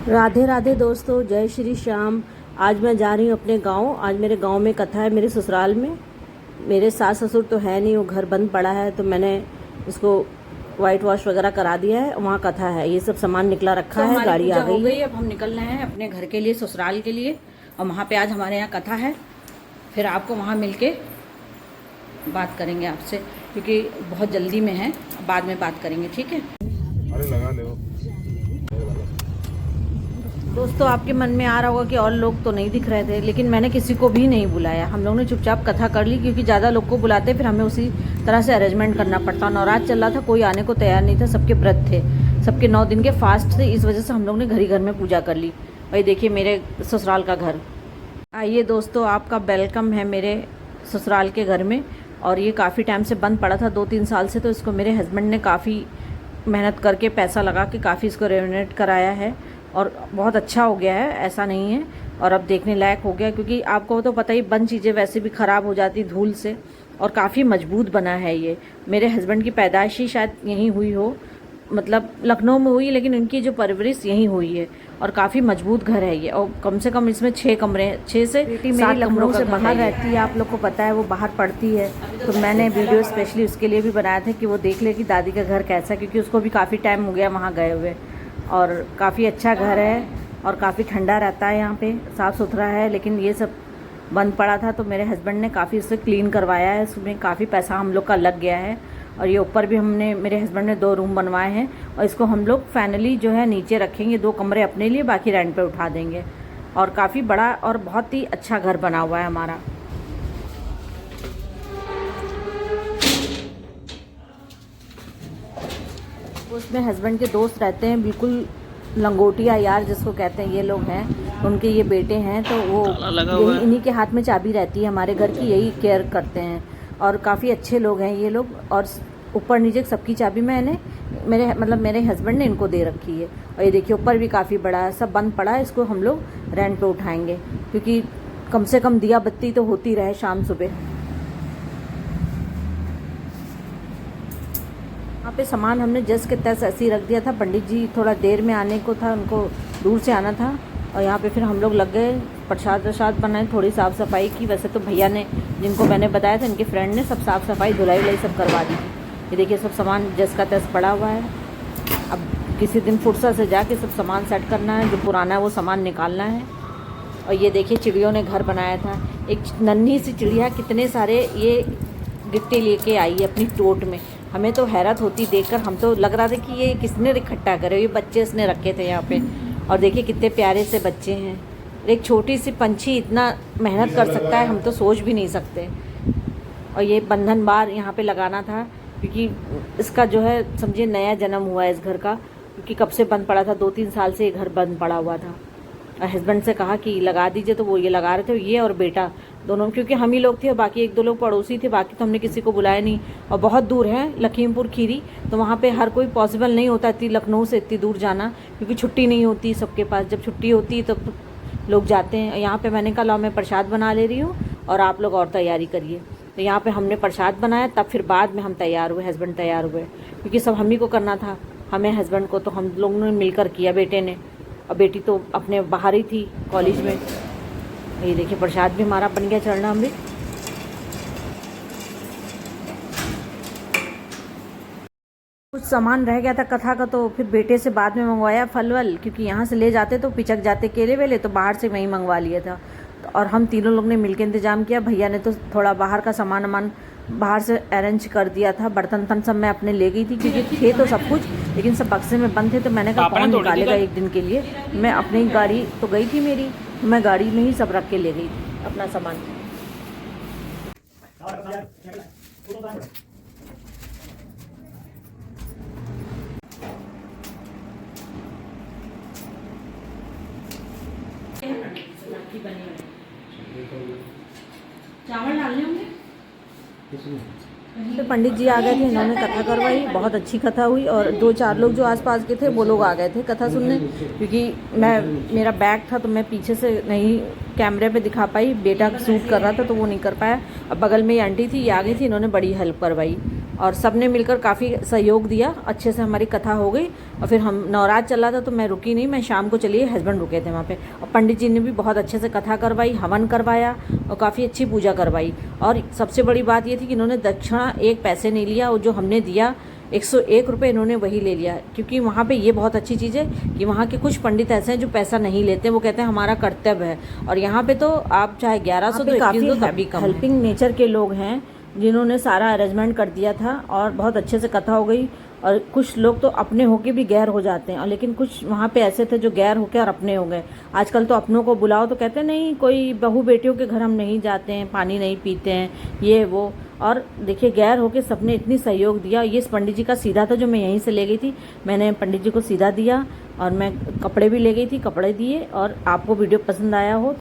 राधे राधे दोस्तों, जय श्री श्याम। आज मैं जा रही हूँ अपने गांव। आज मेरे गांव में कथा है, मेरे ससुराल में। मेरे सास ससुर तो है नहीं, वो घर बंद पड़ा है, तो मैंने उसको वाइट वॉश वगैरह करा दिया है। वहाँ कथा है, ये सब सामान निकला रखा है, गाड़ी आ गई है। अब हम निकल रहे हैं अपने घर के लिए, ससुराल के लिए। और वहाँ पे आज हमारे यहाँ कथा है। फिर आपको वहाँ मिल के बात करेंगे आपसे, क्योंकि बहुत जल्दी में है, बाद में बात करेंगे, ठीक है। अरे लगा ले वो। दोस्तों, आपके मन में आ रहा होगा कि और लोग तो नहीं दिख रहे थे, लेकिन मैंने किसी को भी नहीं बुलाया। हम लोगों ने चुपचाप कथा कर ली, क्योंकि ज़्यादा लोग को बुलाते फिर हमें उसी तरह से अरेंजमेंट करना पड़ता। नवरात्र चल रहा था, कोई आने को तैयार नहीं था, सबके व्रत थे, सबके 9 दिन के फास्ट थे। इस वजह से हम लोग ने घर ही घर में पूजा कर ली। भाई देखिए मेरे ससुराल का घर। आइए दोस्तों, आपका वेलकम है मेरे ससुराल के घर में। और ये काफ़ी टाइम से बंद पड़ा था, 2-3 साल से। तो इसको मेरे हस्बैंड ने काफ़ी मेहनत करके पैसा लगा के काफ़ी इसको रेनोवेट कराया है, और बहुत अच्छा हो गया है, ऐसा नहीं है। और अब देखने लायक हो गया, क्योंकि आपको तो पता ही, बंद चीज़ें वैसे भी ख़राब हो जाती धूल से। और काफ़ी मजबूत बना है ये। मेरे हस्बैंड की पैदाइश ही शायद यहीं हुई हो, मतलब लखनऊ में हुई, लेकिन उनकी जो परवरिश यहीं हुई है। और काफ़ी मजबूत घर है ये। और कम से कम इसमें 6 कमरे, 6 से 7 कमरों से बाहर रहती है। आप लोग को पता है वो बाहर पढ़ती है, तो मैंने वीडियो स्पेशली उसके लिए भी बनाया था कि वो देख ले कि दादी का घर कैसा है, क्योंकि उसको भी काफ़ी टाइम हो गया वहाँ गए हुए। और काफ़ी अच्छा घर है, और काफ़ी ठंडा रहता है यहाँ पे, साफ़ सुथरा है। लेकिन ये सब बंद पड़ा था, तो मेरे हस्बैंड ने काफ़ी उसे क्लीन करवाया है। उसमें काफ़ी पैसा हम लोग का लग गया है। और ये ऊपर भी मेरे हस्बैंड ने 2 रूम बनवाए हैं। और इसको हम लोग फाइनली जो है नीचे रखेंगे, 2 कमरे अपने लिए, बाकी रेंट पे उठा देंगे। और काफ़ी बड़ा और बहुत ही अच्छा घर बना हुआ है हमारा। उसमें हस्बैंड के दोस्त रहते हैं, बिल्कुल लंगोटिया यार जिसको कहते हैं, ये लोग हैं। उनके ये बेटे हैं, तो वो यही इन्हीं के हाथ में चाबी रहती है हमारे घर की, यही केयर करते हैं। और काफ़ी अच्छे लोग हैं ये लोग। और ऊपर नीचे सबकी चाबी मेरे हस्बैंड ने इनको दे रखी है। और ये देखिए ऊपर भी काफ़ी बड़ा है, सब बंद पड़ा है। इसको हम लोग रेंट पे उठाएंगे, क्योंकि कम से कम दिया बत्ती तो होती रहे शाम सुबह। यहाँ पे सामान हमने जस्ट के तस ऐसे ही रख दिया था। पंडित जी थोड़ा देर में आने को था, उनको दूर से आना था। और यहाँ पे फिर हम लोग लग गए, प्रसाद बनाए, थोड़ी साफ़ सफाई की। वैसे तो भैया ने, जिनको मैंने बताया था, इनके फ्रेंड ने सब साफ़ सफाई धुलाई सब करवा दी। ये देखिए सब सामान जस्ट का तस पड़ा हुआ है। अब किसी दिन फुर्सत से जाके सब सामान सेट करना है, जो पुराना है वो सामान निकालना है। और ये देखिए चिड़ियों ने घर बनाया था। एक नन्ही सी चिड़िया कितने सारे ये गिट्टी लेके आई है अपनी टोट में। हमें तो हैरत होती देखकर, हम तो लग रहा था कि ये किसने इकट्ठा करे, ये बच्चे इसने रखे थे यहाँ पे। और देखिए कितने प्यारे से बच्चे हैं। एक छोटी सी पंछी इतना मेहनत कर सकता है, हम तो सोच भी नहीं सकते। और ये बंधन बार यहाँ पे लगाना था, क्योंकि इसका जो है समझिए नया जन्म हुआ है इस घर का, क्योंकि कब से बंद पड़ा था, 2-3 साल से ये घर बंद पड़ा हुआ था। और हस्बैंड से कहा कि लगा दीजिए, तो वो ये लगा रहे थे, ये और बेटा दोनों, क्योंकि हम ही लोग थे और बाकी 1-2 लोग पड़ोसी थे, बाकी तो हमने किसी को बुलाया नहीं। और बहुत दूर है लखीमपुर खीरी, तो वहाँ पे हर कोई पॉसिबल नहीं होता इतनी लखनऊ से इतनी दूर जाना, क्योंकि छुट्टी नहीं होती सबके पास। जब छुट्टी होती है तब लोग जाते हैं। यहाँ पे मैंने कहा मैं प्रसाद बना ले रही हूँ और आप लोग और तैयारी करिए। तो यहाँ पे हमने प्रसाद बनाया, तब फिर बाद में हम तैयार हुए, हस्बैंड तैयार हुए, क्योंकि सब हम ही को करना था, हमें हस्बैंड को। तो हम लोगों ने मिलकर किया, बेटे ने। और बेटी तो अपने बाहर ही थी कॉलेज में। ये देखिए प्रसाद भी हमारा बन गया, चरणामृत। कुछ सामान रह गया था कथा का, तो फिर बेटे से बाद में मंगवाया फल वल, क्योंकि यहाँ से ले जाते तो पिचक जाते केले वेले, तो बाहर से वहीं मंगवा लिया था। और हम तीनों लोग ने मिलकर इंतजाम किया। भैया ने तो थोड़ा बाहर का सामान बाहर से अरेंज कर दिया था। बर्तन सब मैं अपने ले गई थी, क्योंकि थे तो सब कुछ, लेकिन सब बक्से में बंद थे। तो मैंने कहा कौन निकालेगा एक दिन के लिए। मैं अपनी गाड़ी तो गई थी मेरी, मैं गाड़ी में ही सब रख के ले गई थी अपना सामान। चावल डालने होंगे। तो पंडित जी आ गए थे, इन्होंने कथा करवाई, बहुत अच्छी कथा हुई। और 2-4 लोग जो आसपास के थे वो लोग आ गए थे कथा सुनने, क्योंकि मेरा बैग था तो मैं पीछे से नहीं कैमरे पे दिखा पाई। बेटा शूट कर रहा था तो वो नहीं कर पाया। अब बगल में ये आंटी थी, ये आ गई थी, इन्होंने बड़ी हेल्प करवाई। और सब ने मिलकर काफ़ी सहयोग दिया, अच्छे से हमारी कथा हो गई। और फिर हम नवरात्र चल रहा था तो मैं रुकी नहीं, मैं शाम को चली, हस्बैंड रुके थे वहाँ पे। और पंडित जी ने भी बहुत अच्छे से कथा करवाई, हवन करवाया और काफ़ी अच्छी पूजा करवाई। और सबसे बड़ी बात ये थी कि इन्होंने दक्षिणा एक पैसे नहीं लिया, और जो हमने दिया 101 रुपये इन्होंने वही ले लिया। क्योंकि वहाँ पे ये बहुत अच्छी चीज़ है कि वहाँ के कुछ पंडित ऐसे हैं जो पैसा नहीं लेते, वो कहते हैं हमारा कर्तव्य है। और यहाँ पे तो आप चाहे 1100 दो, 21 दो, तभी कम। हेल्पिंग नेचर के लोग हैं जिन्होंने सारा अरेंजमेंट कर दिया था और बहुत अच्छे से कथा हो गई। और कुछ लोग तो अपने होके भी गैर हो जाते हैं, और लेकिन कुछ वहाँ पे ऐसे थे जो गैर होके और अपने हो गए। आजकल तो अपनों को बुलाओ तो कहते हैं नहीं, कोई बहू बेटियों के घर हम नहीं जाते हैं, पानी नहीं पीते हैं, ये वो। और देखिए गैर होके सबने इतनी सहयोग दिया। ये इस पंडित जी का सीधा था जो मैं यहीं से ले गई थी, मैंने पंडित जी को सीधा दिया और मैं कपड़े भी ले गई थी, कपड़े दिए। और आपको वीडियो पसंद आया हो